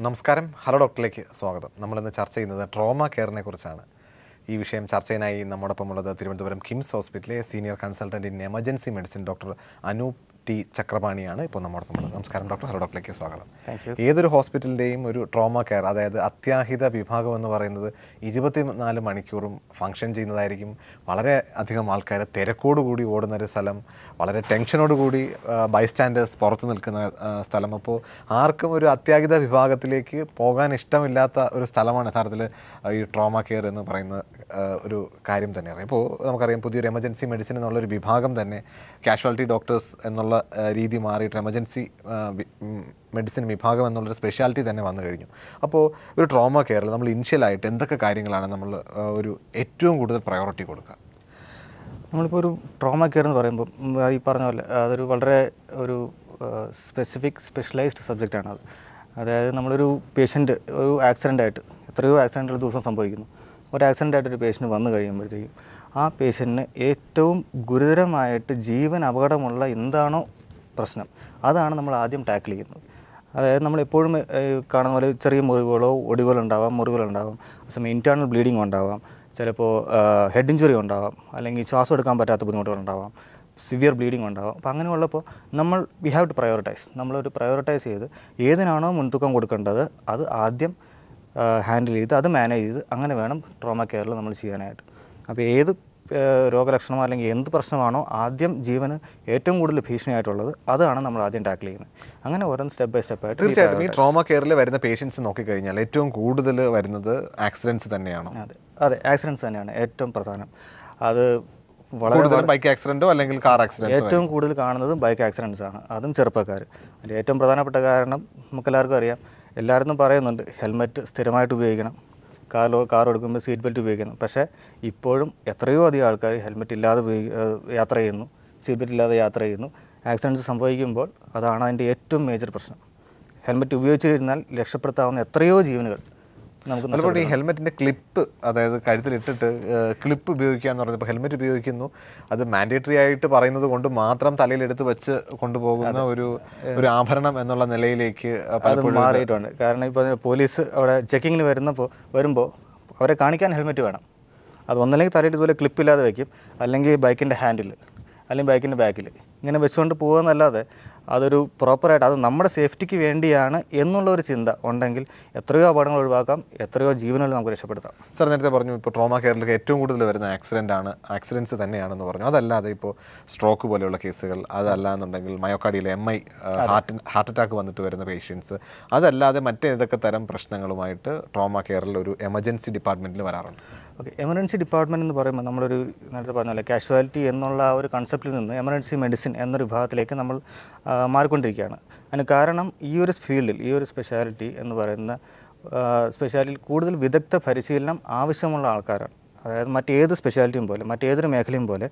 നമസ്കാരം. ഹലോ ഡോക്ടറിലേക്ക് സ്വാഗതം. നമ്മളിന്ന് ചർച്ച ചെയ്യുന്നത് ട്രോമ കെയറിനെ കുറിച്ചാണ്. ഈ വിഷയം ചർച്ചയിനായി നമ്മോടൊപ്പമുള്ളത് തിരുവനന്തപുരം കിംസ് ഹോസ്പിറ്റലിലെ senior consultant in emergency medicine doctor Anoop T ചക്രപാണിയാണ് ഇപ്പോൾ നമ്മോടൊപ്പമുള്ളത്. നമസ്കാരം ഡോക്ടർ. ഹലോ ഡോക്ടറിലേക്ക് സ്വാഗതം. ഏതൊരു ഹോസ്പിറ്റലിൻ്റെയും ഒരു ട്രോമ കെയർ, അതായത് അത്യാഹിത വിഭാഗം എന്ന് പറയുന്നത് 24 മണിക്കൂറും ഫങ്ഷൻ ചെയ്യുന്നതായിരിക്കും. വളരെ അധികം ആൾക്കാർ തിരക്കോടുകൂടി ഓടുന്നൊരു സ്ഥലം, വളരെ ടെൻഷനോടുകൂടി ബൈസ്റ്റാൻഡേഴ്സ് പുറത്ത് നിൽക്കുന്ന സ്ഥലം. അപ്പോൾ ആർക്കും ഒരു അത്യാഹിത വിഭാഗത്തിലേക്ക് പോകാൻ ഇഷ്ടമില്ലാത്ത ഒരു സ്ഥലമാണ് യഥാർത്ഥത്തിൽ ഈ ട്രോമ കെയർ എന്ന് പറയുന്ന ഒരു കാര്യം തന്നെയാണ്. ഇപ്പോൾ നമുക്കറിയാം, പുതിയൊരു എമർജൻസി മെഡിസിൻ എന്നുള്ളൊരു വിഭാഗം തന്നെ കാഷ്വാലിറ്റി ഡോക്ടേഴ്സ് എന്നുള്ള രീതി മാറിയിട്ട് എമർജൻസി മെഡിസിൻ വിഭാഗം എന്നുള്ളൊരു സ്പെഷ്യാലിറ്റി തന്നെ വന്നു കഴിഞ്ഞു. അപ്പോൾ ഒരു ട്രോമ കെയറിൽ നമ്മൾ ഇനിഷ്യലായിട്ട് എന്തൊക്കെ കാര്യങ്ങളാണ് നമ്മൾ ഒരു ഏറ്റവും കൂടുതൽ പ്രയോറിറ്റി കൊടുക്കുക? നമ്മളിപ്പോൾ ഒരു ട്രോമ കെയർ എന്ന് പറയുമ്പോൾ ഈ പറഞ്ഞ പോലെ അതൊരു വളരെ ഒരു സ്പെഷ്യലൈസ്ഡ് സബ്ജക്റ്റാണ്. അതായത് നമ്മളൊരു പേഷ്യൻ്റ് ഒരു ആക്സിഡൻ്റായിട്ട്, എത്രയോ ആക്സിഡൻറ്റുകൾ ദിവസം സംഭവിക്കുന്നു. ഒരു ആക്സിഡൻ്റായിട്ടൊരു പേഷ്യൻ്റ് വന്നു കഴിയുമ്പോഴത്തേക്കും ആ പേഷ്യൻറ്റിന് ഏറ്റവും ഗുരുതരമായിട്ട് ജീവൻ അപകടമുള്ള എന്താണോ പ്രശ്നം, അതാണ് നമ്മൾ ആദ്യം ടാക്കിൾ ചെയ്യുന്നത്. അതായത് നമ്മളെപ്പോഴും കാണുന്ന പോലെ ചെറിയ മുറിവുകളുണ്ടാവാം, സമയം ഇൻറ്റേർണൽ ബ്ലീഡിങ് ഉണ്ടാവാം, ചിലപ്പോൾ ഹെഡ് ഇഞ്ചുറി ഉണ്ടാവാം, അല്ലെങ്കിൽ ശ്വാസം എടുക്കാൻ പറ്റാത്ത ബുദ്ധിമുട്ടുകളുണ്ടാവാം, സിവിയർ ബ്ലീഡിങ് ഉണ്ടാവാം. അപ്പോൾ അങ്ങനെയുള്ളപ്പോൾ വി ഹാവ് ടു പ്രയോറിറ്റൈസ്. നമ്മളൊരു പ്രയോറിറ്റൈസ് ചെയ്ത് ഏതിനാണോ മുൻതൂക്കം കൊടുക്കേണ്ടത് അത് ആദ്യം ഹാൻഡിൽ ചെയ്ത് അത് മാനേജ് ചെയ്ത് അങ്ങനെ വേണം ട്രോമ കെയറിൽ നമ്മൾ ചെയ്യാനായിട്ട്. അപ്പോൾ ഏത് രോഗലക്ഷണമോ അല്ലെങ്കിൽ എന്ത് പ്രശ്നമാണോ ആദ്യം ജീവന് ഏറ്റവും കൂടുതൽ ഭീഷണിയായിട്ടുള്ളത് അതാണ് നമ്മൾ ആദ്യം ടാക്കിൾ ചെയ്യുന്നത്. അങ്ങനെ ഓരോന്ന് സ്റ്റെപ്പ് ബൈ സ്റ്റെപ്പ് ആയിട്ട്. തീർച്ചയായിട്ടും ഈ ട്രോമ കെയറിൽ വരുന്ന പേഷ്യൻസ് നോക്കിക്കഴിഞ്ഞാൽ ഏറ്റവും കൂടുതൽ വരുന്നത് ആക്സിഡൻറ്റ്സ് തന്നെയാണോ? അതെ, ആക്സിഡൻറ്റ്സ് തന്നെയാണ് ഏറ്റവും പ്രധാനം. അത് വളരെ ബൈക്ക് ആക്സിഡൻറ്റോ അല്ലെങ്കിൽ കാർ ആക്സിഡൻറ്റോ ഏറ്റവും കൂടുതൽ കാണുന്നതും ബൈക്ക് ആക്സിഡൻറ്റ്സ് ആണ്, അതും ചെറുപ്പക്കാർ. അതിൻ്റെ ഏറ്റവും പ്രധാനപ്പെട്ട കാരണം നമുക്കെല്ലാവർക്കും അറിയാം, എല്ലാവരും പറയുന്നുണ്ട് ഹെൽമെറ്റ് സ്ഥിരമായിട്ട് ഉപയോഗിക്കണം, കാർ എടുക്കുമ്പോൾ സീറ്റ് ബെൽറ്റ് ഉപയോഗിക്കണം. പക്ഷേ ഇപ്പോഴും എത്രയോ അധികം ആൾക്കാർ ഹെൽമെറ്റ് ഇല്ലാതെ യാത്ര ചെയ്യുന്നു, സീറ്റ് ബെൽറ്റ് ഇല്ലാതെ യാത്ര ചെയ്യുന്നു. ആക്സിഡൻറ്റ്സ് സംഭവിക്കുമ്പോൾ അതാണ് അതിൻ്റെ ഏറ്റവും മേജർ പ്രശ്നം. ഹെൽമെറ്റ് ഉപയോഗിച്ചിരുന്നാൽ രക്ഷപ്പെടുത്താവുന്ന എത്രയോ ജീവനുകൾ നമുക്ക്. അതുപോലെ ഈ ഹെൽമെറ്റിൻ്റെ ക്ലിപ്പ്, അതായത് കഴുത്തിലിട്ടിട്ട് ക്ലിപ്പ് ഉപയോഗിക്കുക എന്ന് പറയുന്നത്, ഇപ്പോൾ ഹെൽമെറ്റ് ഉപയോഗിക്കുന്നു, അത് മാൻഡേറ്ററി ആയിട്ട് പറയുന്നത് കൊണ്ട് മാത്രം തലയിലെടുത്ത് വെച്ച് കൊണ്ടുപോകുന്ന ഒരു ആഭരണം എന്നുള്ള നിലയിലേക്ക് അത് മാറിയിട്ടുണ്ട്. കാരണം ഇപ്പോൾ പോലീസ് അവിടെ ചെക്കിങ്ങിന് വരുമ്പോൾ അവരെ കാണിക്കാൻ ഹെൽമെറ്റ് വേണം. അത് ഒന്നല്ലെങ്കിൽ തലയിൽ ഇതുപോലെ ക്ലിപ്പില്ലാതെ വയ്ക്കും, അല്ലെങ്കിൽ ബൈക്കിൻ്റെ ഹാൻഡിൽ, അല്ലെങ്കിൽ ബൈക്കിൻ്റെ ബാക്കിൽ ഇങ്ങനെ വെച്ചുകൊണ്ട് പോകുന്നതല്ലാതെ അതൊരു പ്രോപ്പറായിട്ട് അത് നമ്മുടെ സേഫ്റ്റിക്ക് വേണ്ടിയാണ് എന്നുള്ളൊരു ചിന്ത ഉണ്ടെങ്കിൽ എത്രയോ അപകടങ്ങൾ ഒഴിവാക്കാം, എത്രയോ ജീവനുകൾ നമുക്ക് രക്ഷപ്പെടുത്താം. സാർ നേരത്തെ പറഞ്ഞു ഇപ്പോൾ ട്രോമ കെയറിലേക്ക് ഏറ്റവും കൂടുതൽ വരുന്ന ആക്സിഡൻറ്റ്സ് തന്നെയാണെന്ന് പറഞ്ഞു. അതല്ലാതെ ഇപ്പോൾ സ്ട്രോക്ക് പോലെയുള്ള കേസുകൾ, അതല്ല എന്നുണ്ടെങ്കിൽ മയോകാർഡിയൽ MI ഹാർട്ട് അറ്റാക്ക് വന്നിട്ട് വരുന്ന പേഷ്യൻസ്, അതല്ലാതെ മറ്റേതൊക്കെ തരം പ്രശ്നങ്ങളുമായിട്ട് ട്രോമ കെയറിൽ ഒരു എമർജൻസി ഡിപ്പാർട്ട്മെൻറ്റിൽ വരാറുണ്ട്? ഓക്കെ, എമർജൻസി ഡിപ്പാർട്ട്മെൻറ്റ് എന്ന് പറയുമ്പോൾ നമ്മളൊരു നേരത്തെ പറഞ്ഞാൽ കാഷ്വാലിറ്റി എന്നുള്ള ആ ഒരു കൺസെപ്റ്റിൽ നിന്ന് എമർജൻസി മെഡിസിൻ എന്നൊരു വിഭാഗത്തിലേക്ക് നമ്മൾ മാറിക്കൊണ്ടിരിക്കുകയാണ്. അതിന് കാരണം ഈ ഒരു ഫീൽഡിൽ, ഈ ഒരു സ്പെഷ്യാലിറ്റി എന്ന് പറയുന്ന സ്പെഷ്യാലിറ്റിയിൽ കൂടുതൽ വിദഗ്ധ പരിശീലനം ആവശ്യമുള്ള ആൾക്കാരാണ്. അതായത് മറ്റേത് സ്പെഷ്യാലിറ്റിയും പോലെ, മറ്റേതൊരു മേഖലയും പോലെ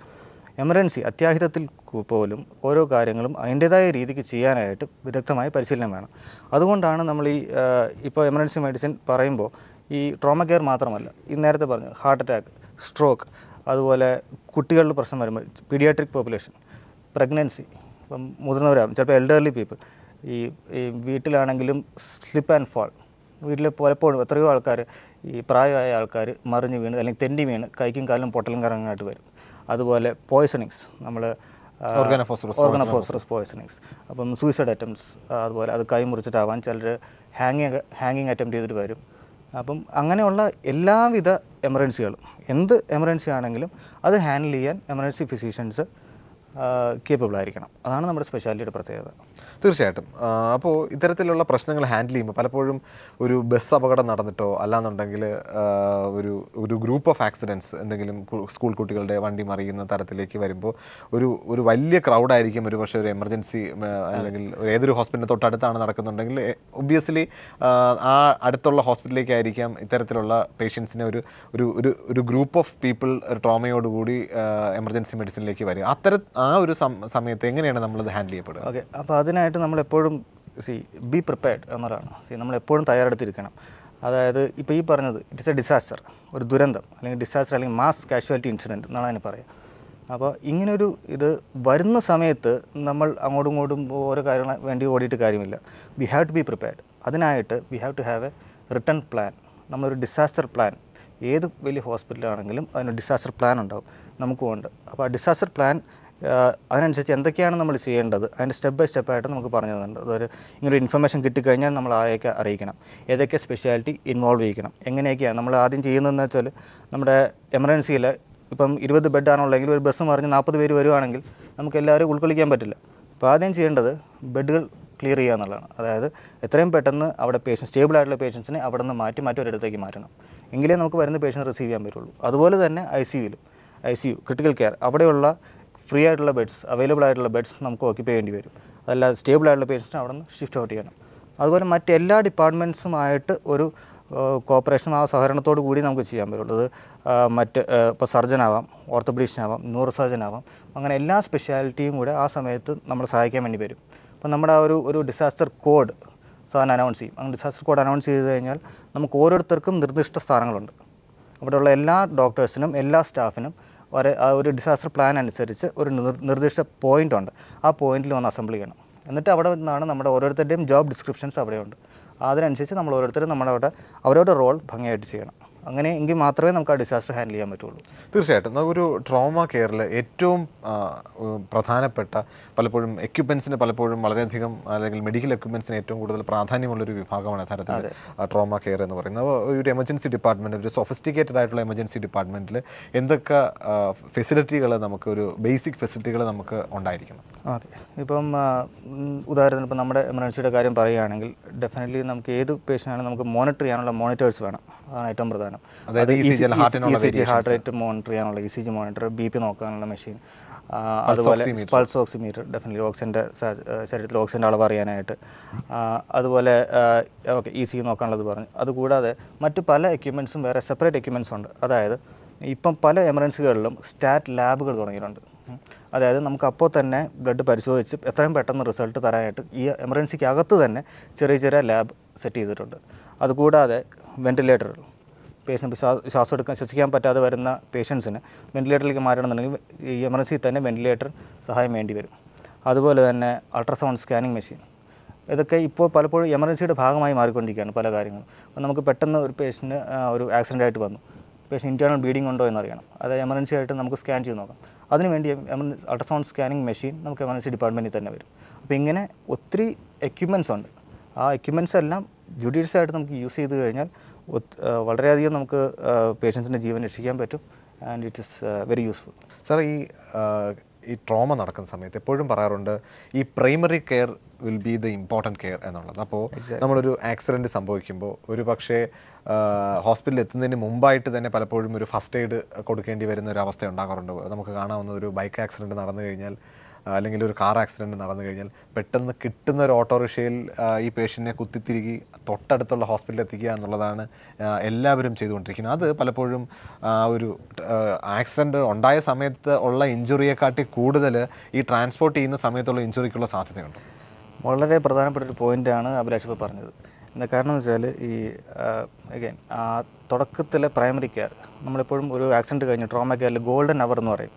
എമർജൻസി അത്യാഹിതത്തിൽ പോലും ഓരോ കാര്യങ്ങളും അതിൻ്റേതായ രീതിക്ക് ചെയ്യാനായിട്ട് വിദഗ്ധമായ പരിശീലനം വേണം. അതുകൊണ്ടാണ് നമ്മൾ ഇപ്പോൾ എമർജൻസി മെഡിസിൻ പറയുമ്പോൾ ഈ ട്രോമ കെയർ മാത്രമല്ല, ഈ നേരത്തെ പറഞ്ഞു ഹാർട്ട് അറ്റാക്ക്, സ്ട്രോക്ക്, അതുപോലെ കുട്ടികളുടെ പ്രശ്നം വരുമ്പോൾ പീഡിയാട്രിക് പോപ്പുലേഷൻ, പ്രഗ്നൻസി, ഇപ്പം മുതിർന്നവരാകും, ചിലപ്പോൾ എൽഡർലി പീപ്പിൾ, ഈ വീട്ടിലാണെങ്കിലും സ്ലിപ്പ് ആൻഡ് ഫാൾ, വീട്ടിൽ പലപ്പോഴും എത്രയോ ആൾക്കാർ, ഈ പ്രായമായ ആൾക്കാർ മറിഞ്ഞ് വീണ് അല്ലെങ്കിൽ തെന്നി വീണ് കൈക്കും കാലിലും പൊട്ടലും കറങ്ങാനായിട്ട് വരും. അതുപോലെ പോയ്സണിങ്സ്, നമ്മൾ ഓർഗനോഫോസ്ഫറസ് പോയ്സണിങ്സ്, അപ്പം സൂയിസൈഡ് അറ്റംപ്റ്റ്സ്, അതുപോലെ അത് കൈ മുറിച്ചിട്ടാവാൻ, ചിലർ ഹാങ്ങിങ് അറ്റംപ്റ്റ് ചെയ്തിട്ട് വരും. അപ്പം അങ്ങനെയുള്ള എല്ലാവിധ എമർജൻസികളും, എന്ത് എമർജൻസി ആണെങ്കിലും അത് ഹാൻഡിൽ ചെയ്യാൻ എമർജൻസി ഫിസിഷ്യൻസ് കേപ്പബിൾ ആയിരിക്കണം. അതാണ് നമ്മുടെ സ്പെഷ്യാലിറ്റിയുടെ പ്രത്യേകത. തീർച്ചയായിട്ടും. അപ്പോൾ ഇത്തരത്തിലുള്ള പ്രശ്നങ്ങൾ ഹാൻഡിൽ ചെയ്യുമ്പോൾ പലപ്പോഴും ഒരു ബസ് അപകടം നടന്നിട്ടോ അല്ലാന്നുണ്ടെങ്കിൽ ഒരു ഗ്രൂപ്പ് ഓഫ് ആക്സിഡൻറ്റ്സ്, എന്തെങ്കിലും സ്കൂൾ കുട്ടികളുടെ വണ്ടി മറിയുന്ന തരത്തിലേക്ക് വരുമ്പോൾ ഒരു വലിയ ക്രൗഡായിരിക്കും ഒരു പക്ഷേ ഒരു എമർജൻസി അല്ലെങ്കിൽ ഏതൊരു ഹോസ്പിറ്റലിന് തൊട്ടടുത്താണ് നടക്കുന്നുണ്ടെങ്കിൽ ഒബ്വിയസ്ലി ആ അടുത്തുള്ള ഹോസ്പിറ്റലിലേക്കായിരിക്കാം ഇത്തരത്തിലുള്ള പേഷ്യൻസിനെ ഒരു ഗ്രൂപ്പ് ഓഫ് പീപ്പിൾ ഒരു ട്രോമയോടുകൂടി എമർജൻസി മെഡിസിനിലേക്ക് വരിക. ആ ഒരു സമയത്ത് എങ്ങനെയാണ് നമ്മളത് ഹാൻഡിൽ ചെയ്യപ്പെടുക? ഓക്കെ, അപ്പോൾ അതിനായിട്ട് നമ്മളെപ്പോഴും ബി പ്രിപ്പയർഡ് എന്നതാണ്. നമ്മളെപ്പോഴും തയ്യാറെടുത്തിരിക്കണം. അതായത് ഇപ്പോൾ ഈ പറഞ്ഞത് ഇറ്റ്സ് എ ഡിസാസ്റ്റർ, ഒരു ദുരന്തം അല്ലെങ്കിൽ ഡിസാസ്റ്റർ അല്ലെങ്കിൽ മാസ് കാഷ്വാലിറ്റി ഇൻസിഡൻറ്റ് എന്നാണ് അതിന് പറയുക. അപ്പോൾ ഇങ്ങനൊരു ഇത് വരുന്ന സമയത്ത് നമ്മൾ അങ്ങോട്ടും ഇങ്ങോട്ടും ഓരോ കാര്യങ്ങൾ വേണ്ടി ഓടിയിട്ട് കാര്യമില്ല. We have to be prepared. അതിനായിട്ട് we have to have a return plan. നമ്മളൊരു ഡിസാസ്റ്റർ പ്ലാൻ, ഏത് വലിയ ഹോസ്പിറ്റലാണെങ്കിലും അതിന് ഡിസാസ്റ്റർ പ്ലാൻ ഉണ്ടാകും, നമുക്കുമുണ്ട്. അപ്പോൾ ആ ഡിസാസ്റ്റർ പ്ലാൻ അതിനനുസരിച്ച് എന്തൊക്കെയാണ് നമ്മൾ ചെയ്യേണ്ടത് അതിൻ്റെ സ്റ്റെപ്പ് ബൈ സ്റ്റെപ്പായിട്ട് നമുക്ക് പറഞ്ഞു തന്നിട്ടുണ്ട്. അതൊരു ഇങ്ങനൊരു ഇൻഫർമേഷൻ കിട്ടിക്കഴിഞ്ഞാൽ നമ്മൾ ആയൊക്കെ അറിയിക്കണം, ഏതൊക്കെ സ്പെഷ്യാലിറ്റി ഇൻവോൾവ് ചെയ്യിക്കണം, എങ്ങനെയൊക്കെയാണ് നമ്മൾ ആദ്യം ചെയ്യുന്നതെന്ന് വെച്ചാൽ നമ്മുടെ എമർജൻസിയിൽ ഇപ്പം 20 ബെഡാണുള്ളെങ്കിൽ ഒരു ബസ് മറിഞ്ഞ് 40 പേര് വരുവാണെങ്കിൽ നമുക്ക് എല്ലാവരും ഉൾക്കൊള്ളിക്കാൻ പറ്റില്ല. അപ്പോൾ ആദ്യം ചെയ്യേണ്ടത് ബെഡുകൾ ക്ലിയർ ചെയ്യുക എന്നുള്ളതാണ്. അതായത് എത്രയും പെട്ടെന്ന് അവിടെ സ്റ്റേബിൾ ആയിട്ടുള്ള പേഷ്യൻസിനെ അവിടെ നിന്ന് മാറ്റി മറ്റൊരിടത്തേക്ക് മാറ്റണം, എങ്കിലേ നമുക്ക് വരുന്ന പേഷ്യൻറ്റ് റിസീവ് ചെയ്യാൻ പറ്റുള്ളൂ. അതുപോലെ തന്നെ ICU ക്രിട്ടിക്കൽ കെയർ, അവിടെയുള്ള ഫ്രീ ആയിട്ടുള്ള ബെഡ്സ്, അവൈലബിൾ ആയിട്ടുള്ള ബെഡ്സ് നമുക്ക് ഓക്യുപ്പൈ ചെയ്യേണ്ടി വരും. അതല്ലാതെ സ്റ്റേബിൾ ആയിട്ടുള്ള പേഷ്യൻസിനെ അവിടെ നിന്ന് ഷിഫ്റ്റ് ഔട്ട് ചെയ്യണം. അതുപോലെ മറ്റെല്ലാ ഡിപ്പാർട്ട്മെൻറ്റ്സുമായിട്ട് ഒരു കോപ്പറേഷനും ആ സഹകരണത്തോടു കൂടി നമുക്ക് ചെയ്യാൻ പറ്റുള്ളൂ. അത് ഇപ്പോൾ സർജനാവാം, ഓർത്തോപീഡിഷ്യനാവാം, ന്യൂറോ സർജനാവാം, അങ്ങനെ എല്ലാ സ്പെഷ്യാലിറ്റിയും കൂടെ ആ സമയത്ത് നമ്മളെ സഹായിക്കാൻ വേണ്ടി വരും. അപ്പോൾ നമ്മുടെ ആ ഒരു ഡിസാസ്റ്റർ കോഡ് സാധാരണ അനൗൺസ് ചെയ്യും. അങ്ങനെ ഡിസാസ്റ്റർ കോഡ് അനൗൺസ് ചെയ്ത് കഴിഞ്ഞാൽ നമുക്ക് ഓരോരുത്തർക്കും നിർദ്ദിഷ്ട സ്ഥാനങ്ങളുണ്ട്. അവിടെയുള്ള എല്ലാ ഡോക്ടേഴ്സിനും എല്ലാ സ്റ്റാഫിനും ആ ഒരു ഡിസാസ്റ്റർ പ്ലാൻ അനുസരിച്ച് ഒരു നിർദ്ദിഷ്ട പോയിൻ്റ് ഉണ്ട്. ആ പോയിന്റിൽ വന്ന് അസംബിൾ ചെയ്യണം. എന്നിട്ട് അവിടെ നിന്നാണ് നമ്മുടെ ഓരോരുത്തരുടെയും ജോബ് ഡിസ്ക്രിപ്ഷൻസ് അവിടെയുണ്ട്. അതിനനുസരിച്ച് നമ്മൾ ഓരോരുത്തരും നമ്മുടെ അവരവരുടെ റോൾ ഭംഗിയായിട്ട് ചെയ്യണം. അങ്ങനെ എങ്കിൽ മാത്രമേ നമുക്ക് ആ ഡിസാസ്റ്റർ ഹാൻഡിൽ ചെയ്യാൻ പറ്റുള്ളൂ. തീർച്ചയായിട്ടും ഒരു ട്രോമ കെയറിൽ ഏറ്റവും പ്രധാനപ്പെട്ട പലപ്പോഴും എക്യുപ്മെൻസിന് പലപ്പോഴും വളരെയധികം അല്ലെങ്കിൽ മെഡിക്കൽ എക്യുപ്മെൻസിന് ഏറ്റവും കൂടുതൽ പ്രാധാന്യമുള്ളൊരു വിഭാഗമാണ് യഥാർത്ഥത്തിൽ ട്രോമ കെയർ എന്ന് പറയുന്നത്. ഒരു എമർജൻസി ഡിപ്പാർട്ട്മെൻറ്റ്, ഒരു സൊഫിസ്റ്റിക്കേറ്റഡ് ആയിട്ടുള്ള എമർജൻസി ഡിപ്പാർട്ട്മെൻറ്റിൽ എന്തൊക്കെ ഫെസിലിറ്റികൾ ഒരു ബേസിക് ഫെസിലിറ്റികൾ നമുക്ക് ഉണ്ടായിരിക്കണം? ഓക്കെ, ഇപ്പം ഉദാഹരണത്തിന് ഇപ്പം നമ്മുടെ എമർജൻസിയുടെ കാര്യം പറയുകയാണെങ്കിൽ ഡെഫിനറ്റ്ലി നമുക്ക് ഏത് പേഷ്യൻ്റാണ് നമുക്ക് മോണിറ്റർ ചെയ്യാനുള്ള മോണിറ്റേഴ്സ് വേണം. അതാണ് ഏറ്റവും പ്രധാനം. അതായത് ECG ഹാർട്ട് റേറ്റ് മോണിറ്റർ ചെയ്യാനുള്ള ECG മോണിറ്റർ, BP നോക്കാനുള്ള മെഷീൻ, അതുപോലെ പൾസ് ഓക്സിമീറ്റർ, ഡെഫിനറ്റ്ലി ഓക്സിജൻ്റെ ശരീരത്തിൽ ഓക്സിജൻ്റെ അളവ് അറിയാനായിട്ട്, അതുപോലെ ECG നോക്കാനുള്ളത് പറഞ്ഞു. അതുകൂടാതെ മറ്റ് പല എക്യുപ്മെൻറ്റ്സും വേറെ സെപ്പറേറ്റ് എക്യുപ്മെൻറ്റ്സ് ഉണ്ട്. അതായത് ഇപ്പം പല എമർജൻസികളിലും സ്റ്റാറ്റ് ലാബുകൾ തുടങ്ങിയിട്ടുണ്ട്. അതായത് നമുക്ക് അപ്പോൾ തന്നെ ബ്ലഡ് പരിശോധിച്ച് എത്രയും പെട്ടെന്ന് റിസൾട്ട് തരാനായിട്ട് ഈ എമർജൻസിക്ക് അകത്ത് തന്നെ ചെറിയ ചെറിയ ലാബ് സെറ്റ് ചെയ്തിട്ടുണ്ട്. അതുകൂടാതെ വെൻറ്റിലേറ്ററുകൾ, പേഷ്യൻ്റ് ശ്വാസം ശ്വസിക്കാൻ പറ്റാതെ വരുന്ന പേഷ്യൻസിന് വെൻറ്റിലേറ്ററിലേക്ക് മാറ്റണമെന്നുണ്ടെങ്കിൽ ഈ എമർജൻസിയിൽ തന്നെ വെൻറ്റിലേറ്റർ സഹായം വേണ്ടി വരും. അതുപോലെ തന്നെ അൾട്രാസൗണ്ട് സ്കാനിങ് മെഷീൻ, ഇതൊക്കെ ഇപ്പോൾ പലപ്പോഴും എമർജൻസിയുടെ ഭാഗമായി മാറിക്കൊണ്ടിരിക്കുകയാണ് പല കാര്യങ്ങളും. അപ്പോൾ നമുക്ക് പെട്ടെന്ന് ഒരു പേഷ്യൻ്റ് ഒരു ആക്സിഡൻ്റ് ആയിട്ട് വന്നു, പേഷ്യൻ്റ് ഇൻറ്റേർണൽ ബ്ലീഡിംഗ് ഉണ്ടോ എന്നറിയണം. അത് എമർജൻസി ആയിട്ട് നമുക്ക് സ്കാൻ ചെയ്ത് നോക്കാം. അതിനുവേണ്ടി അൾട്രാസൗണ്ട് സ്കാനിങ് മെഷീൻ നമുക്ക് എമർജൻസി ഡിപ്പാർട്ട്മെൻറ്റിൽ തന്നെ വരും. അപ്പോൾ ഇങ്ങനെ ഒത്തിരി എക്യുപ്മെൻറ്റ്സ് ഉണ്ട്. ആ എക്യുപ്മെൻറ്റ്സ് എല്ലാം ജുഡീഷ്യസ് ആയിട്ട് നമുക്ക് യൂസ് ചെയ്ത് കഴിഞ്ഞാൽ വളരെയധികം നമുക്ക് പേഷ്യൻസിൻ്റെ ജീവൻ രക്ഷിക്കാൻ പറ്റും. And it is very useful. Sir, ഈ ട്രോമ നടക്കുന്ന സമയത്ത് എപ്പോഴും പറയാറുണ്ട് ഈ primary care will be the important care എന്നുള്ളത്. അപ്പോൾ നമ്മളൊരു ആക്സിഡൻറ്റ് സംഭവിക്കുമ്പോൾ ഒരു പക്ഷേ ഹോസ്പിറ്റലിൽ എത്തുന്നതിന് മുമ്പായിട്ട് തന്നെ പലപ്പോഴും ഒരു ഫസ്റ്റ് എയ്ഡ് കൊടുക്കേണ്ടി വരുന്ന ഒരു അവസ്ഥ ഉണ്ടാകാറുണ്ട്. നമുക്ക് കാണാവുന്ന ഒരു ബൈക്ക് ആക്സിഡൻറ്റ് നടന്നു കഴിഞ്ഞാൽ അല്ലെങ്കിൽ ഒരു കാർ ആക്സിഡൻറ്റ് നടന്നു കഴിഞ്ഞാൽ പെട്ടെന്ന് കിട്ടുന്ന ഒരു ഓട്ടോറിക്ഷയിൽ ഈ പേഷ്യൻറ്റിനെ കുത്തിത്തിരികി തൊട്ടടുത്തുള്ള ഹോസ്പിറ്റലിൽ എത്തിക്കുക എന്നുള്ളതാണ് എല്ലാവരും ചെയ്തുകൊണ്ടിരിക്കുന്നത്. അത് പലപ്പോഴും ഒരു ആക്സിഡൻറ്റ് ഉണ്ടായ സമയത്ത് ഉള്ള ഇഞ്ചുറിയെക്കാട്ടി കൂടുതൽ ഈ ട്രാൻസ്പോർട്ട് ചെയ്യുന്ന സമയത്തുള്ള ഇഞ്ചുറിക്കുള്ള സാധ്യതയുണ്ട്. വളരെ പ്രധാനപ്പെട്ട ഒരു പോയിൻ്റാണ് അഭിലാഷ് ഇപ്പോൾ പറഞ്ഞത്. എന്താ കാരണം എന്ന് വെച്ചാൽ ഈ അഗൈൻ തുടക്കത്തിലെ പ്രൈമറി കെയർ നമ്മളെപ്പോഴും ഒരു ആക്സിഡൻറ്റ് കഴിഞ്ഞ് ട്രോമ കെയറിൽ ഗോൾഡൻ അവർ എന്ന് പറയും.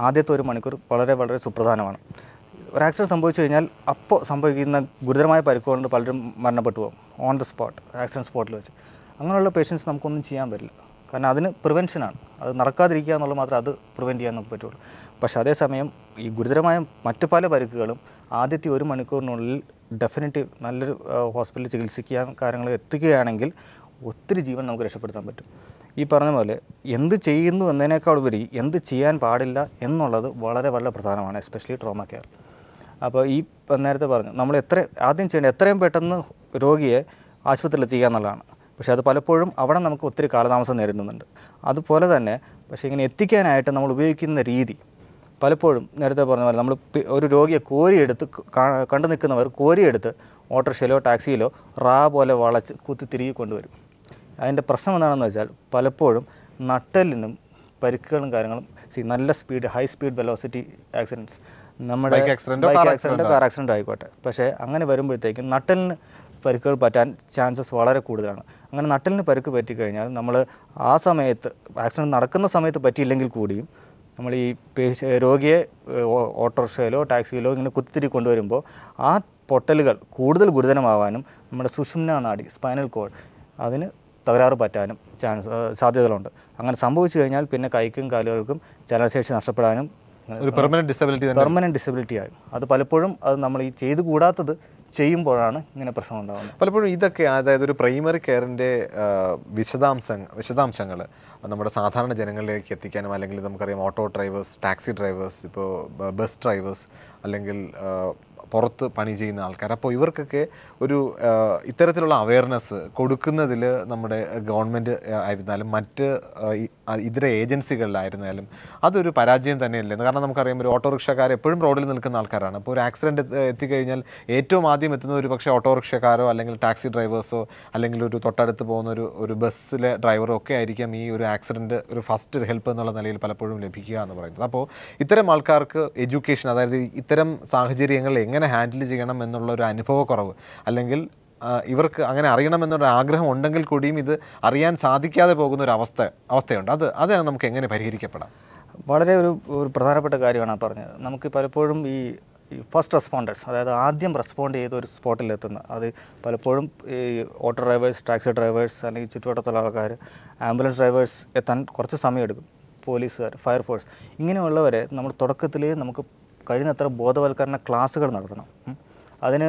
ആദ്യത്തെ 1 മണിക്കൂർ വളരെ വളരെ സുപ്രധാനമാണ്. ഒരു ആക്സിഡൻറ്റ് സംഭവിച്ചു കഴിഞ്ഞാൽ അപ്പോൾ സംഭവിക്കുന്ന ഗുരുതരമായ പരിക്കുകൊണ്ട് പലരും മരണപ്പെട്ടു പോകും ഓൺ ദ സ്പോട്ട്, ആക്സിഡൻറ്റ് സ്പോട്ടിൽ വെച്ച്. അങ്ങനെയുള്ള പേഷ്യൻസ് നമുക്കൊന്നും ചെയ്യാൻ പറ്റില്ല. കാരണം അതിന് പ്രിവെൻഷനാണ്, അത് നടക്കാതിരിക്കുക എന്നുള്ളത് മാത്രമേ അത് പ്രിവെൻറ്റ് ചെയ്യാൻ നമുക്ക് പറ്റുള്ളൂ. പക്ഷേ അതേസമയം ഈ ഗുരുതരമായ മറ്റു പല പരിക്കുകളും ആദ്യത്തെ 1 മണിക്കൂറിനുള്ളിൽ ഡെഫിനറ്റീവ് നല്ലൊരു ഹോസ്പിറ്റലിൽ ചികിത്സിക്കാൻ കാര്യങ്ങൾ എത്തിക്കുകയാണെങ്കിൽ ഒത്തിരി ജീവൻ നമുക്ക് രക്ഷപ്പെടുത്താൻ പറ്റും. ഈ പറഞ്ഞ പോലെ എന്ത് ചെയ്യുന്നു എന്നതിനേക്കാൾ ഉപരി എന്ത് ചെയ്യാൻ പാടില്ല എന്നുള്ളത് വളരെ വളരെ പ്രധാനമാണ്, എസ്പെഷ്യലി ട്രോമ കെയർ. അപ്പോൾ ഈ നേരത്തെ പറഞ്ഞു നമ്മൾ ആദ്യം ചെയ്യേണ്ടത് എത്രയും പെട്ടെന്ന് രോഗിയെ ആശുപത്രിയിൽ എത്തിക്കുക എന്നുള്ളതാണ്. പക്ഷേ അത് പലപ്പോഴും അവിടെ നമുക്ക് ഒത്തിരി കാലതാമസം നേരിടുന്നുണ്ട്. അതുപോലെ തന്നെ പക്ഷേ ഇങ്ങനെ എത്തിക്കാനായിട്ട് നമ്മൾ ഉപയോഗിക്കുന്ന രീതി പലപ്പോഴും നേരത്തെ പറഞ്ഞ പോലെ നമ്മൾ ഒരു രോഗിയെ കോരിയെടുത്ത് കണ്ടു നിൽക്കുന്നവർ കോരിയെടുത്ത് ഓട്ടോറിക്ഷയിലോ ടാക്സിയിലോ പോലെ വളച്ച് കുത്തി തിരികെ കൊണ്ടുവരും. അതിൻ്റെ പ്രശ്നം എന്താണെന്ന് വെച്ചാൽ പലപ്പോഴും നട്ടെല്ലിനും പരിക്കുകളും കാര്യങ്ങളും നല്ല speed high speed velocity accidents നമ്മുടെ ബൈക്ക് ആക്സിഡൻറ്റോ കാർ ആക്സിഡൻറ്റോ ആയിക്കോട്ടെ, പക്ഷേ അങ്ങനെ വരുമ്പോഴത്തേക്കും നട്ടെല്ലിന് പരിക്കുകൾ പറ്റാൻ ചാൻസസ് വളരെ കൂടുതലാണ്. അങ്ങനെ നട്ടെല്ലിന് പരിക്ക് പറ്റിക്കഴിഞ്ഞാൽ നമ്മൾ ആ സമയത്ത് ആക്സിഡൻറ്റ് നടക്കുന്ന സമയത്ത് പറ്റിയില്ലെങ്കിൽ കൂടിയും നമ്മൾ ഈ രോഗിയെ ഓട്ടോറിക്ഷയിലോ ടാക്സിയിലോ ഇങ്ങനെ കുത്തിത്തിരി കൊണ്ടുവരുമ്പോൾ ആ പൊട്ടലുകൾ കൂടുതൽ ഗുരുതരമാവാനും നമ്മുടെ സുഷുമ്നാ നാഡി സ്പൈനൽ കോഡ് അതിന് തകരാറ് പറ്റാനും സാധ്യതകളുണ്ട്. അങ്ങനെ സംഭവിച്ചു കഴിഞ്ഞാൽ പിന്നെ കൈക്കും കാലുകൾക്കും ചലനശേഷി നഷ്ടപ്പെടാനും ഒരു പെർമനന്റ് ഡിസബിലിറ്റി ആയും. അത് പലപ്പോഴും അത് നമ്മൾ ഈ ചെയ്തു കൂടാത്തത് ചെയ്യുമ്പോഴാണ് ഇങ്ങനെ പ്രശ്നം ഉണ്ടാകുന്നത്. പലപ്പോഴും ഇതൊക്കെ അതായത് ഒരു പ്രൈമറി കെയറിൻ്റെ വിശദാംശങ്ങൾ നമ്മുടെ സാധാരണ ജനങ്ങളിലേക്ക് എത്തിക്കാനും, അല്ലെങ്കിൽ നമുക്കറിയാം ഓട്ടോ ഡ്രൈവേഴ്സ്, ടാക്സി ഡ്രൈവേഴ്സ്, ഇപ്പോൾ ബസ് ഡ്രൈവേഴ്സ്, അല്ലെങ്കിൽ പുറത്ത് പണി ചെയ്യുന്ന ആൾക്കാർ, അപ്പോൾ ഇവർക്കൊക്കെ ഒരു ഇത്തരത്തിലുള്ള അവയർനെസ് കൊടുക്കുന്നതിൽ നമ്മുടെ ഗവൺമെൻറ് ആയിരുന്നാലും മറ്റ് ഇതര ഏജൻസികളിലായിരുന്നാലും അതൊരു പരാജയം തന്നെയല്ലേ? കാരണം നമുക്കറിയാം ഒരു ഓട്ടോറിക്ഷക്കാർ എപ്പോഴും റോഡിൽ നിൽക്കുന്ന ആൾക്കാരാണ്. അപ്പോൾ ഒരു ആക്സിഡൻറ്റ് എത്തിക്കഴിഞ്ഞാൽ ഏറ്റവും ആദ്യം എത്തുന്നത് ഒരു പക്ഷേ ഓട്ടോറിക്ഷക്കാരോ അല്ലെങ്കിൽ ടാക്സി ഡ്രൈവേഴ്സോ അല്ലെങ്കിൽ ഒരു തൊട്ടടുത്ത് പോകുന്ന ഒരു ബസ്സിലെ ഡ്രൈവറോ ഒക്കെ ആയിരിക്കാം ഈ ഒരു ആക്സിഡൻറ്റ് ഒരു ഫസ്റ്റ് ഹെൽപ്പ് എന്നുള്ള നിലയിൽ പലപ്പോഴും ലഭിക്കുക എന്ന് പറയുന്നത്. അപ്പോൾ ഇത്തരം ആൾക്കാർക്ക് എഡ്യൂക്കേഷൻ, അതായത് ഇത്തരം സാഹചര്യങ്ങളിൽ എങ്ങനെ ഹാൻഡിൽ ചെയ്യണം എന്നുള്ള ഒരു അനുഭവക്കുറവ്, ഇവർക്ക് അങ്ങനെ അറിയണമെന്നൊരു ആഗ്രഹം ഉണ്ടെങ്കിൽ കൂടിയും ഇത് അറിയാൻ സാധിക്കാതെ പോകുന്ന ഒരു അവസ്ഥയുണ്ട്. അതാണ് നമുക്ക് എങ്ങനെ പരിഹരിക്കപ്പെടാം? വളരെ ഒരു പ്രധാനപ്പെട്ട കാര്യമാണ് പറഞ്ഞത്. നമുക്ക് പലപ്പോഴും ഈ ഫസ്റ്റ് റെസ്പോണ്ടേഴ്സ്, അതായത് ആദ്യം റെസ്പോണ്ട് ചെയ്ത് ഒരു സ്പോട്ടിലെത്തുന്ന, അത് പലപ്പോഴും ഈ ഓട്ടോ ഡ്രൈവേഴ്സ്, ടാക്സി ഡ്രൈവേഴ്സ്, അല്ലെങ്കിൽ ചുറ്റുവട്ടത്തുള്ള ആൾക്കാർ, ആംബുലൻസ് ഡ്രൈവേഴ്സ് എത്താൻ കുറച്ച് സമയമെടുക്കും, പോലീസുകാർ, ഫയർഫോഴ്സ്, ഇങ്ങനെയുള്ളവരെ നമ്മൾ തുടക്കത്തിലേ നമുക്ക് കഴിയുന്നത്ര ബോധവൽക്കരണ ക്ലാസ്സുകൾ നടത്തണം. അതിന്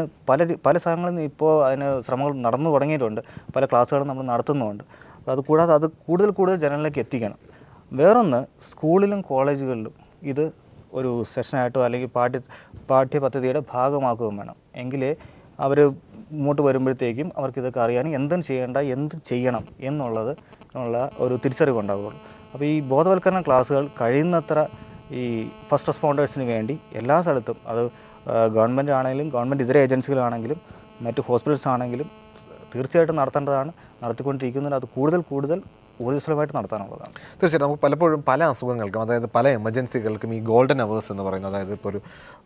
പല സ്ഥലങ്ങളിൽ ഇപ്പോൾ അതിന് ശ്രമങ്ങൾ നടന്നു തുടങ്ങിയിട്ടുണ്ട്, പല ക്ലാസ്സുകളും നമ്മൾ നടത്തുന്നുമുണ്ട്. അപ്പോൾ അതുകൂടാതെ അത് കൂടുതൽ ജനങ്ങളിലേക്ക് എത്തിക്കണം. വേറൊന്ന്, സ്കൂളിലും കോളേജുകളിലും ഇത് ഒരു സെഷനായിട്ടോ അല്ലെങ്കിൽ പാഠ്യപദ്ധതിയുടെ ഭാഗമാക്കുകയും വേണം. എങ്കിലേ അവർ മുന്നോട്ട് വരുമ്പോഴത്തേക്കും അവർക്കിതൊക്കെ അറിയാനും എന്ത് ചെയ്യണം എന്നുള്ള ഒരു തിരിച്ചറിവുണ്ടാവുകയുള്ളൂ. അപ്പോൾ ഈ ബോധവൽക്കരണ ക്ലാസ്സുകൾ കഴിയുന്നത്ര ഈ ഫസ്റ്റ് റെസ്പോണ്ടേഴ്സിന് വേണ്ടി എല്ലാ സ്ഥലത്തും, അത് ഗവൺമെൻറ് ആണെങ്കിലും ഗവൺമെൻറ് ഇതര ഏജൻസികളാണെങ്കിലും മറ്റ് ഹോസ്പിറ്റൽസ് ആണെങ്കിലും തീർച്ചയായിട്ടും നടത്തേണ്ടതാണ്, നടത്തിക്കൊണ്ടിരിക്കുന്നുണ്ട്. അത് കൂടുതൽ ഊർജ്ജസ്വലമായിട്ട് നടത്താനുള്ളതാണ്. തീർച്ചയായിട്ടും നമുക്ക് പലപ്പോഴും പല അസുഖങ്ങൾക്കും, അതായത് പല എമർജൻസികൾക്കും ഈ ഗോൾഡൻ അവേഴ്സ് എന്ന് പറയുന്നത്, അതായത് ഇപ്പോൾ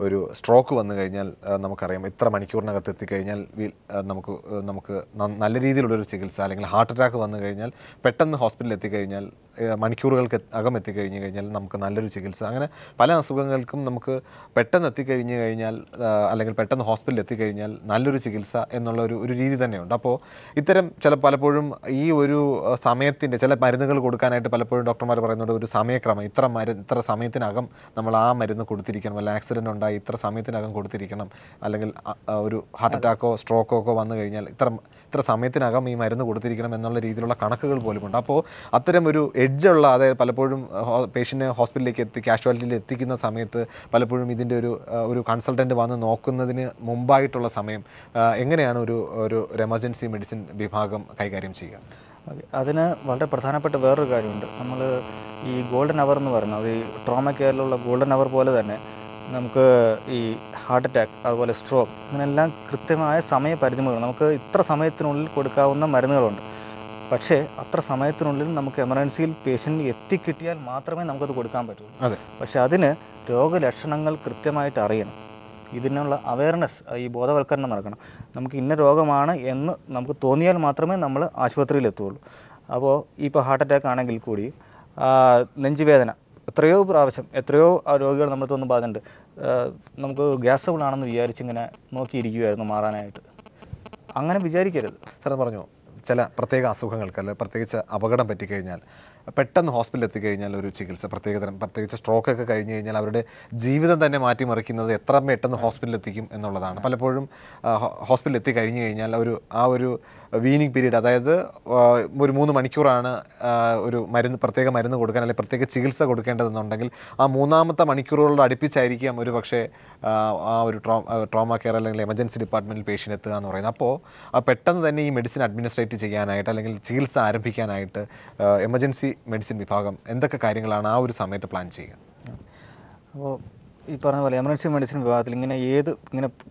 ഒരു സ്ട്രോക്ക് വന്നു കഴിഞ്ഞാൽ നമുക്കറിയാം ഇത്ര മണിക്കൂറിനകത്ത് എത്തിക്കഴിഞ്ഞാൽ നമുക്ക് നല്ല രീതിയിലുള്ളൊരു ചികിത്സ, അല്ലെങ്കിൽ ഹാർട്ട് അറ്റാക്ക് വന്നു കഴിഞ്ഞാൽ പെട്ടെന്ന് ഹോസ്പിറ്റലിൽ എത്തിക്കഴിഞ്ഞാൽ മണിക്കൂറുകൾക്ക് അകം എത്തിക്കഴിഞ്ഞ് കഴിഞ്ഞാൽ നമുക്ക് നല്ലൊരു ചികിത്സ, അങ്ങനെ പല അസുഖങ്ങൾക്കും നമുക്ക് പെട്ടെന്ന് എത്തിക്കഴിഞ്ഞ് കഴിഞ്ഞാൽ അല്ലെങ്കിൽ പെട്ടെന്ന് ഹോസ്പിറ്റലിൽ എത്തിക്കഴിഞ്ഞാൽ നല്ലൊരു ചികിത്സ എന്നുള്ള ഒരു രീതി തന്നെയുണ്ട്. അപ്പോൾ ഇത്തരം പലപ്പോഴും ഈ ഒരു സമയത്തിൻ്റെ ചില മരുന്നുകൾ കൊടുക്കാനായിട്ട് പലപ്പോഴും ഡോക്ടർമാർ പറയുന്നുണ്ട് ഒരു സമയക്രമം, ഇത്ര സമയത്തിനകം നമ്മൾ ആ മരുന്ന് കൊടുത്തിരിക്കണം, അല്ലെങ്കിൽ ആക്സിഡൻറ്റ് ഉണ്ടായി ഇത്ര സമയത്തിനകം കൊടുത്തിരിക്കണം, അല്ലെങ്കിൽ ഒരു ഹാർട്ട് അറ്റാക്കോ സ്ട്രോക്കോ വന്നു കഴിഞ്ഞാൽ ഇത്ര സമയത്തിനകം ഈ മരുന്ന് കൊടുത്തിരിക്കണം എന്നുള്ള രീതിയിലുള്ള കണക്കുകൾ പോലുമുണ്ട്. അപ്പോൾ അത്തരം ഒരു എഡ്ജുള്ള, അതായത് പലപ്പോഴും പേഷ്യൻറ്റിനെ ഹോസ്പിറ്റലിലേക്ക് കാഷ്വാലിറ്റിയിൽ എത്തിക്കുന്ന സമയത്ത് പലപ്പോഴും ഇതിൻ്റെ ഒരു കൺസൾട്ടൻറ്റ് വന്ന് നോക്കുന്നതിന് മുമ്പായിട്ടുള്ള സമയം എങ്ങനെയാണ് ഒരു എമർജൻസി മെഡിസിൻ വിഭാഗം കൈകാര്യം ചെയ്യുക? അതിന് വളരെ പ്രധാനപ്പെട്ട വേറൊരു കാര്യമുണ്ട്. നമ്മൾ ഈ ഗോൾഡൻ അവർ എന്ന് പറയുന്നത്, ഈ ട്രോമ കെയറിലുള്ള ഗോൾഡൻ അവർ പോലെ തന്നെ നമുക്ക് ഈ ഹാർട്ട് അറ്റാക്ക്, അതുപോലെ സ്ട്രോക്ക്, ഇതിനെല്ലാം കൃത്യമായ സമയപരിധികൾ, നമുക്ക് ഇത്ര സമയത്തിനുള്ളിൽ കൊടുക്കാവുന്ന മരുന്നുകളുണ്ട്. പക്ഷേ അത്ര സമയത്തിനുള്ളിൽ നമുക്ക് എമർജൻസിയിൽ പേഷ്യൻ്റ് എത്തിക്കിട്ടിയാൽ മാത്രമേ നമുക്കത് കൊടുക്കാൻ പറ്റുള്ളൂ. പക്ഷേ അതിന് രോഗലക്ഷണങ്ങൾ കൃത്യമായിട്ട് അറിയണം. ഇതിനുള്ള അവയർനെസ്, ഈ ബോധവൽക്കരണം നടക്കണം. നമുക്ക് ഇന്ന രോഗമാണ് എന്ന് നമുക്ക് തോന്നിയാൽ മാത്രമേ നമ്മൾ ആശുപത്രിയിൽ എത്തുകയുള്ളൂ. അപ്പോൾ ഇപ്പോൾ ഹാർട്ട് അറ്റാക്ക് ആണെങ്കിൽ കൂടി നെഞ്ചുവേദന എത്രയോ പ്രാവശ്യം രോഗികൾ നമ്മൾ തോന്നുന്നു പറഞ്ഞിട്ടുണ്ട്, നമുക്ക് ഗ്യാസ് ട്രബിൾ ആണെന്ന് വിചാരിച്ചിങ്ങനെ നോക്കിയിരിക്കുമായിരുന്നു മാറാനായിട്ട്. അങ്ങനെ വിചാരിക്കരുത്. സാർ പറഞ്ഞു ചില പ്രത്യേക അസുഖങ്ങൾക്ക്, അല്ലെങ്കിൽ പ്രത്യേകിച്ച് അപകടം പറ്റിക്കഴിഞ്ഞാൽ പെട്ടെന്ന് ഹോസ്പിറ്റലിൽ എത്തിക്കഴിഞ്ഞാൽ ഒരു ചികിത്സ, പ്രത്യേകിച്ച് സ്ട്രോക്കൊക്കെ കഴിഞ്ഞ് കഴിഞ്ഞാൽ അവരുടെ ജീവിതം തന്നെ മാറ്റിമറിക്കുന്നത് എത്ര പെട്ടെന്ന് ഹോസ്പിറ്റലിൽ എത്തിക്കും എന്നുള്ളതാണ്. പലപ്പോഴും ഹോസ്പിറ്റലിൽ എത്തിക്കഴിഞ്ഞ് കഴിഞ്ഞാൽ ആ ഒരു വീനിങ് പീരീഡ്, അതായത് ഒരു 3 മണിക്കൂറാണ് ഒരു പ്രത്യേക മരുന്ന് കൊടുക്കാൻ അല്ലെങ്കിൽ പ്രത്യേക ചികിത്സ കൊടുക്കേണ്ടതെന്നുണ്ടെങ്കിൽ ആ 3-ാമത്തെ മണിക്കൂറുകളോട് അടുപ്പിച്ചായിരിക്കാം ഒരു പക്ഷേ ആ ഒരു ട്രോമ കെയർ അല്ലെങ്കിൽ എമർജൻസി ഡിപ്പാർട്ട്മെൻറ്റിൽ പേഷ്യൻ്റ് എത്തുക എന്ന് പറയുന്നത്. അപ്പോൾ പെട്ടെന്ന് തന്നെ ഈ മെഡിസിൻ അഡ്മിനിസ്ട്രേറ്റ് ചെയ്യാനായിട്ട് അല്ലെങ്കിൽ ചികിത്സ ആരംഭിക്കാനായിട്ട് എമർജൻസി മെഡിസിൻ വിഭാഗം എന്തൊക്കെ കാര്യങ്ങളാണ് ആ ഒരു സമയത്ത് പ്ലാൻ ചെയ്യുക? അപ്പോൾ ഈ പറഞ്ഞ പോലെ എമർജൻസി മെഡിസിൻ വിഭാഗത്തിൽ ഇങ്ങനെ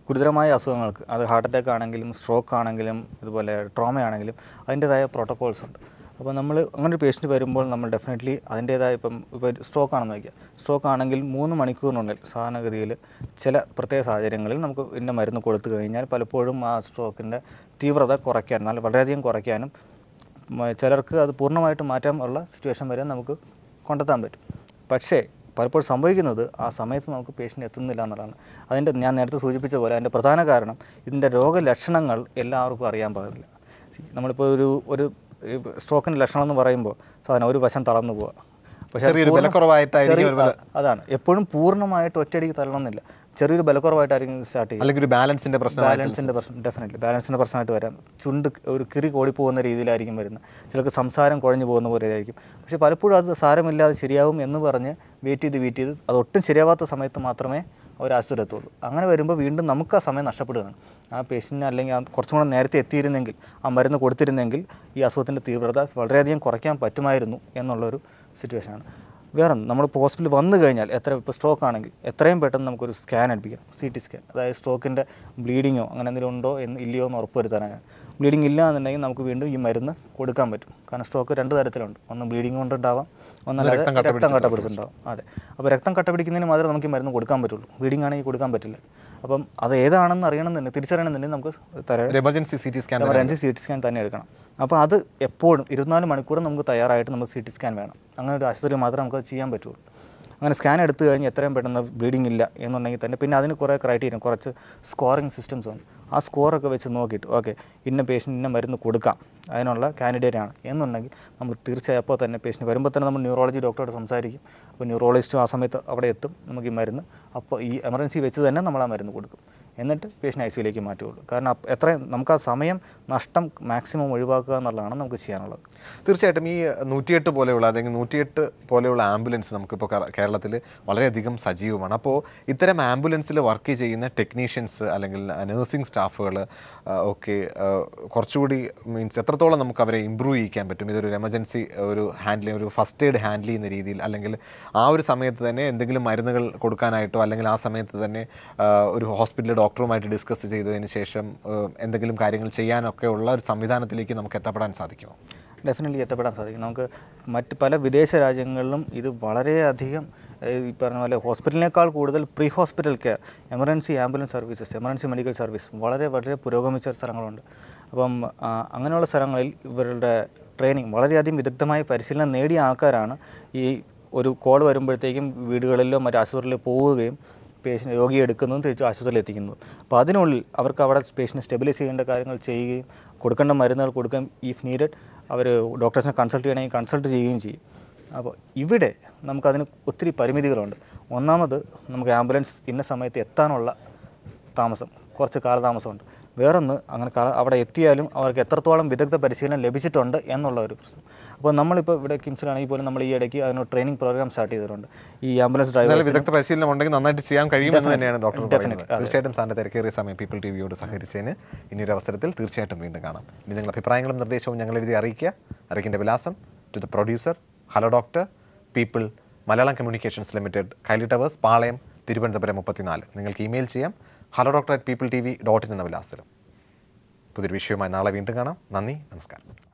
ഗുരുതരമായ അസുഖങ്ങൾക്ക്, അത് ഹാർട്ട് അറ്റാക്ക് ആണെങ്കിലും സ്ട്രോക്ക് ആണെങ്കിലും ഇതുപോലെ ട്രോമ ആണെങ്കിലും അതിൻ്റേതായ പ്രോട്ടോക്കോൾസ് ഉണ്ട്. അപ്പോൾ നമ്മൾ അങ്ങനെ ഒരു പേഷ്യൻറ്റ് വരുമ്പോൾ നമ്മൾ ഡെഫിനറ്റ്ലി അതിൻ്റേതായ ഇപ്പോൾ സ്ട്രോക്ക് ആണെന്ന് വയ്ക്കുക, സ്ട്രോക്ക് ആണെങ്കിൽ 3 മണിക്കൂറിനുള്ളിൽ സാധാരണഗതിയിൽ ചില പ്രത്യേക സാഹചര്യങ്ങളിൽ നമുക്ക് ഇന്ന മരുന്ന് കൊടുത്തു കഴിഞ്ഞാൽ പലപ്പോഴും ആ സ്ട്രോക്കിൻ്റെ തീവ്രത കുറയ്ക്കാനും, നല്ല വളരെയധികം കുറയ്ക്കാനും, ചിലർക്ക് അത് പൂർണ്ണമായിട്ട് മാറ്റാനുള്ള സിറ്റുവേഷൻ വരെ നമുക്ക് കണ്ടെത്താൻ പറ്റും. പക്ഷേ പലപ്പോഴും സംഭവിക്കുന്നത് ആ സമയത്ത് നമുക്ക് പേഷ്യൻ്റ് എത്തുന്നില്ല എന്നുള്ളതാണ്. അതിൻ്റെ ഞാൻ നേരത്തെ സൂചിപ്പിച്ച പോലെ അതിൻ്റെ പ്രധാന കാരണം ഇതിൻ്റെ രോഗലക്ഷണങ്ങൾ എല്ലാവർക്കും അറിയാൻ പാടില്ല. നമ്മളിപ്പോൾ ഒരു സ്ട്രോക്കിൻ്റെ ലക്ഷണം എന്ന് പറയുമ്പോൾ സാധാരണ ഒരു വശം തളർന്നു പോവുക, പക്ഷേ അതാണ് എപ്പോഴും പൂർണ്ണമായിട്ട് ഒറ്റയടിക്ക് തള്ളണമെന്നില്ല. ചെറിയൊരു ബലക്കുറവായിട്ടായിരിക്കും സ്റ്റാർട്ട് ചെയ്യുക, അല്ലെങ്കിൽ ബാലൻസിൻ്റെ പ്രശ്നം ഡെഫിനറ്റ്ലി ബാലൻസിൻ്റെ പ്രശ്നമായിട്ട് വരാം. ചുണ്ട് ഒരു കിറി ഓടിപ്പോകുന്ന രീതിയിലായിരിക്കും വരുന്നത്, ചിലർക്ക് സംസാരം കുഴഞ്ഞു പോകുന്ന പോലെ ആയിരിക്കും. പക്ഷേ പലപ്പോഴും അത് സാരമില്ലാതെ ശരിയാവും എന്ന് പറഞ്ഞ് വെയിറ്റ് ചെയ്ത് അതൊട്ടും ശരിയാവാത്ത സമയത്ത് മാത്രമേ അവർ ആശുപത്രി എത്തുള്ളൂ. അങ്ങനെ വരുമ്പോൾ വീണ്ടും നമുക്ക് ആ സമയം നഷ്ടപ്പെടുകയാണ്. ആ പേഷ്യൻറ്റിന് അല്ലെങ്കിൽ കുറച്ചും കൂടെ നേരത്തെ എത്തിയിരുന്നെങ്കിൽ, ആ മരുന്ന് കൊടുത്തിരുന്നെങ്കിൽ ഈ അസുഖത്തിൻ്റെ തീവ്രത വളരെയധികം കുറയ്ക്കാൻ പറ്റുമായിരുന്നു എന്നുള്ളൊരു സിറ്റുവേഷനാണ്. വേറെ നമ്മളിപ്പോൾ ഹോസ്പിറ്റലിൽ വന്നു കഴിഞ്ഞാൽ ഇപ്പോൾ സ്ട്രോക്ക് ആണെങ്കിൽ എത്രയും പെട്ടെന്ന് നമുക്കൊരു സ്കാൻ എടുപ്പിക്കാം, CT സ്കാൻ. അതായത് സ്ട്രോക്കിൻ്റെ ബ്ലീഡിങ്ങോ അങ്ങനെ എന്തെങ്കിലും ഉണ്ടോ ഇല്ലയോ എന്ന് ഉറപ്പ് വരുത്താനാണ്. ബ്ലീഡിങ് ഇല്ല എന്നുണ്ടെങ്കിൽ നമുക്ക് വീണ്ടും ഈ മരുന്ന് കൊടുക്കാൻ പറ്റും. കാരണം സ്ട്രോക്ക് 2 തരത്തിലുണ്ട്, ഒന്ന് ബ്ലീഡിങ് കൊണ്ടുണ്ടാവാം, ഒന്നല്ലാതെ രക്തം കട്ടപിടിച്ചിട്ടുണ്ടാവും. അതെ, അപ്പോൾ രക്തം കട്ടപിടിക്കുന്നതിന് മാത്രമേ നമുക്ക് ഈ മരുന്ന് കൊടുക്കാൻ പറ്റുള്ളൂ, ബ്ലീഡിങ് ആണെങ്കിൽ കൊടുക്കാൻ പറ്റില്ല. അപ്പം അത് ഏതാണെന്ന് അറിയണമെന്നുണ്ടെങ്കിൽ തിരിച്ചറിയണമെന്നുണ്ടെങ്കിൽ നമുക്ക് എമർജൻസി CT സ്കാൻ തന്നെ എടുക്കണം. അപ്പോൾ അത് എപ്പോഴും 24 മണിക്കൂറും നമുക്ക് തയ്യാറായിട്ട് നമുക്ക് CT സ്കാൻ വേണം. അങ്ങനെ ഒരു ആശുപത്രി മാത്രമേ നമുക്ക് ചെയ്യാൻ പറ്റുള്ളൂ. അങ്ങനെ സ്കാൻ എടുത്തു കഴിഞ്ഞ് എത്രയും പെട്ടെന്ന് ബ്ലീഡിങ് ഇല്ല എന്നുണ്ടെങ്കിൽ തന്നെ പിന്നെ അതിന് കുറേ ക്രൈറ്റീരിയ, കുറച്ച് സ്കോറിങ് സിസ്റ്റംസ് ഉണ്ട്. ആ സ്കോറൊക്കെ വെച്ച് നോക്കിയിട്ട് ഓക്കെ ഇന്ന പേഷ്യൻ്റ് ഇന്ന മരുന്ന് കൊടുക്കാം, അതിനുള്ള കാൻഡിഡേറ്റ് ആണ് എന്നുണ്ടെങ്കിൽ നമ്മൾ തീർച്ചയായും അപ്പോൾ തന്നെ പേഷ്യൻ്റ് വരുമ്പോൾ തന്നെ നമ്മൾ ന്യൂറോളജി ഡോക്ടറോട് സംസാരിക്കും. അപ്പോൾ ന്യൂറോളജിസ്റ്റും ആ സമയത്ത് അവിടെ എത്തും. നമുക്ക് ഈ മരുന്ന് അപ്പോൾ ഈ എമർജൻസി വെച്ച് തന്നെ നമ്മൾ ആ മരുന്ന് കൊടുക്കും. എന്നിട്ട് പേഷ്യൻ്റ് ICUലേക്ക് മാറ്റുകയുള്ളൂ. കാരണം എത്രയും നമുക്ക് ആ സമയം നഷ്ടം മാക്സിമം ഒഴിവാക്കുക എന്നുള്ളതാണ് നമുക്ക് ചെയ്യാനുള്ളത്. തീർച്ചയായിട്ടും ഈ 108 പോലെയുള്ള അല്ലെങ്കിൽ 108 പോലെയുള്ള ആംബുലൻസ് നമുക്കിപ്പോൾ കേരളത്തിൽ വളരെയധികം സജീവമാണ്. അപ്പോൾ ഇത്തരം ആംബുലൻസിൽ വർക്ക് ചെയ്യുന്ന ടെക്നീഷ്യൻസ് അല്ലെങ്കിൽ നഴ്സിംഗ് സ്റ്റാഫുകൾ ഒക്കെ കുറച്ചുകൂടി എത്രത്തോളം നമുക്ക് അവരെ ഇമ്പ്രൂവ് ചെയ്യിക്കാൻ പറ്റും? ഇതൊരു എമർജൻസി ഒരു ഫസ്റ്റ് എയ്ഡ് ഹാൻഡിൽ ചെയ്യുന്ന രീതിയിൽ, അല്ലെങ്കിൽ ആ ഒരു സമയത്ത് തന്നെ എന്തെങ്കിലും മരുന്നുകൾ കൊടുക്കാനായിട്ടോ, അല്ലെങ്കിൽ ആ സമയത്ത് തന്നെ ഒരു ഹോസ്പിറ്റലിൽ ഡോക്ടറുമായിട്ട് ഡിസ്കസ് ചെയ്തതിന് ശേഷം എന്തെങ്കിലും കാര്യങ്ങൾ ചെയ്യാനൊക്കെ ഉള്ള ഒരു സംവിധാനത്തിലേക്ക് നമുക്ക് എത്തപ്പെടാൻ സാധിക്കുമോ? ഡെഫിനറ്റ്ലി എത്തപ്പെടാൻ സാധിക്കും. നമുക്ക് മറ്റ് പല വിദേശ രാജ്യങ്ങളിലും ഇത് വളരെയധികം ഈ പറഞ്ഞ പോലെ ഹോസ്പിറ്റലിനേക്കാൾ കൂടുതൽ pre hospital care, emergency ambulance services, emergency medical service വളരെ പുരോഗമിച്ച സ്ഥലങ്ങളുണ്ട്. അപ്പം അങ്ങനെയുള്ള സ്ഥലങ്ങളിൽ ഇവരുടെ ട്രെയിനിങ് വളരെയധികം വിദഗ്ധമായ പരിശീലനം നേടിയ ആൾക്കാരാണ് ഈ ഒരു കോൾ വരുമ്പോഴത്തേക്കും വീടുകളിലോ മറ്റ് ആശുപത്രിയിലോ പോവുകയും പേഷ്യൻ്റ് രോഗിയെ എടുക്കുന്നതും തിരിച്ച് ആശുപത്രിയിൽ എത്തിക്കുന്നതും. അപ്പോൾ അതിനുള്ളിൽ അവർക്ക് അവിടെ പേഷ്യൻറ്റ് സ്റ്റെബിലൈസ് ചെയ്യേണ്ട കാര്യങ്ങൾ ചെയ്യുകയും കൊടുക്കേണ്ട മരുന്നുകൾ കൊടുക്കുകയും ഇഫ് നീഡഡ് അവർ ഡോക്ടേഴ്സിനെ കൺസൾട്ട് ചെയ്യണമെങ്കിൽ കൺസൾട്ട് ചെയ്യുകയും ചെയ്യും. അപ്പോൾ ഇവിടെ നമുക്കതിന് ഒത്തിരി പരിമിതികളുണ്ട്. ഒന്നാമത് നമുക്ക് ആംബുലൻസ് ഇന്ന സമയത്ത് എത്താനുള്ള താമസം, കുറച്ച് കാലതാമസമുണ്ട്. വേറൊന്ന് അങ്ങനെ അവിടെ എത്തിയാലും അവർക്ക് എത്രത്തോളം വിദഗ്ധ പരിശീലനം ലഭിച്ചിട്ടുണ്ട് എന്നുള്ള ഒരു പ്രശ്നം. അപ്പോൾ നമ്മളിപ്പോൾ ഇവിടെ കിംസിലാണെങ്കിൽ പോലും നമ്മൾ ഈ ഇടയ്ക്ക് അതിനൊരു ട്രെയിനിങ് പ്രോഗ്രാം സ്റ്റാർട്ട് ചെയ്തിട്ടുണ്ട്. ഈ ആംബുലൻസ് ഡ്രൈവർ വിദഗ്ധ പരിശീലനം ഉണ്ടെങ്കിൽ നന്നായിട്ട് ചെയ്യാൻ കഴിയുമെന്ന് തന്നെയാണ് ഡോക്ടർ പറയുന്നത്. തീർച്ചയായിട്ടും സാറിൻ്റെ തിരക്കേറിയ സമയം പീപ്പിൾ TVയോട് സഹകരിച്ചതിന് ഇനിയൊരു അവസരത്തിൽ തീർച്ചയായിട്ടും വീണ്ടും കാണാം. ഇനി നിങ്ങളുടെ അഭിപ്രായങ്ങളും നിർദ്ദേശവും ഞങ്ങൾ എഴുതി അറിയിക്കേണ്ട വിലാസം to the producer, hello doctor, People Malayalam Communications Limited, Kairali Towers, Palayam, Thiruvananthapuram 34. നിങ്ങൾക്ക് ഇമെയിൽ ചെയ്യാം hello@peopletv.in എന്ന വിലാസത്തിലും. പുതിയൊരു വിഷയവുമായി നാളെ വീണ്ടും കാണാം. നന്ദി, നമസ്കാരം.